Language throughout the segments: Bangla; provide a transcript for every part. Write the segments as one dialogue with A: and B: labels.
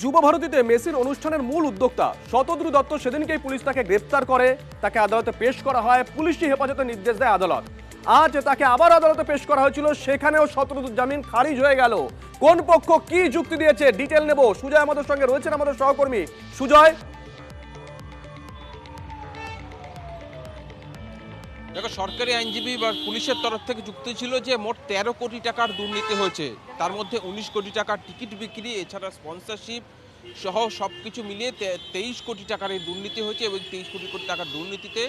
A: যুবভারতীতে মেসির অনুষ্ঠানের মূল উদ্যোক্তা শতদ্রু দত্ত সেদিনকেই পুলিশ তাকে গ্রেপ্তার করে, তাকে আদালতে পেশ করা হয়, পুলিশি হেফাজতের নির্দেশ দেয় আদালত। আজ তাকে আবার আদালতে পেশ করা হয়েছিল, সেখানেও শতদ্রুর জামিন খারিজ হয়ে গেল। কোন পক্ষ কি যুক্তি দিয়েছে ডিটেল নেব। সুজয় আমাদের সঙ্গে রয়েছেন, আমাদের সহকর্মী সুজয়।
B: দেখো, সরকারি আইনজীবী বা পুলিশের তরফ থেকে যুক্তি ছিল যে মোট 13 কোটি টাকার দুর্নীতি হয়েছে, তার মধ্যে 19 কোটি টাকার টিকিট বিক্রি, এছাড়া স্পন্সরশিপ সহ সবকিছু মিলিয়ে 23 কোটি টাকার এই দুর্নীতি হয়েছে এবং 23 কোটি টাকার দুর্নীতিতে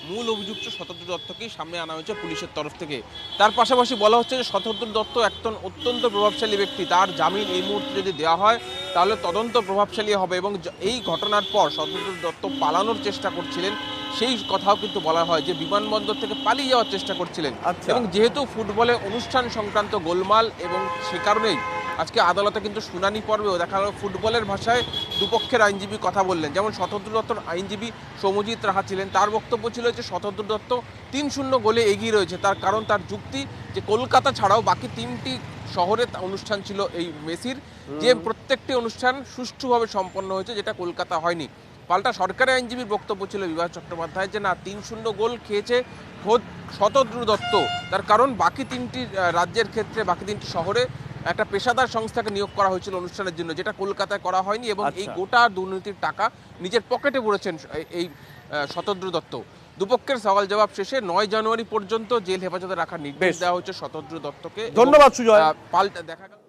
B: মূল অভিযুক্ত শতদ্রু দত্তকেই সামনে আনা হয়েছে পুলিশের তরফ থেকে। তার পাশাপাশি বলা হচ্ছে যে শতদ্রু দত্ত একজন অত্যন্ত প্রভাবশালী ব্যক্তি, তার জামিন এই মুহূর্তে যদি দেওয়া হয় তাহলে তদন্ত প্রভাবশালী হবে এবং এই ঘটনার পর শতদ্রু দত্ত পালানোর চেষ্টা করছিলেন, সেই কথাও কিন্তু বলা হয় যে বিমানবন্দর থেকে পালিয়ে যাওয়ার চেষ্টা করছিলেন। এবং যেহেতু ফুটবলে অনুষ্ঠান সংক্রান্ত গোলমাল এবং সে কারণেই আজকে আদালতে কিন্তু শুনানি পর্বেও দেখা গেল ফুটবলের ভাষায় দুপক্ষের আইনজীবী কথা বললেন। যেমন শতদ্রু দত্তর আইনজীবী সৌম্যজিৎ রাহা ছিলেন, তার বক্তব্য ছিল যে শতদ্রু দত্ত 3-0 গোলে এগিয়ে রয়েছে। তার কারণ তার যুক্তি যে কলকাতা ছাড়াও বাকি 3টি শহরে অনুষ্ঠান ছিল এই মেসির, যে প্রত্যেকটি অনুষ্ঠান সুষ্ঠুভাবে সম্পন্ন হয়েছে, যেটা কলকাতা হয়নি। পাল্টা সরকারি আইনজীবীর বক্তব্য ছিল বিভাস চট্টোপাধ্যায় যে না, 3-0 গোল খেয়েছে খোদ শতদ্রু দত্ত। তার কারণ বাকি 3টি রাজ্যের ক্ষেত্রে বাকি 3টি শহরে একটা পেশাদার সংস্থাকে নিয়োগ করা হয়েছিল অনুষ্ঠানের জন্য, যেটা কলকাতায় করা হয়নি। এবং এই গোটা দুর্নীতির টাকা নিজের পকেটে ভরেছেন এই শতদ্রু দত্ত। দুপক্ষের সওয়াল জবাব শেষে 9 জানুয়ারি পর্যন্ত জেল হেফাজতে রাখার নির্দেশ দেওয়া হয়েছে শতদ্রু দত্তকে।
A: ধন্যবাদ সুজয়।
B: পাল্টা দেখা গেল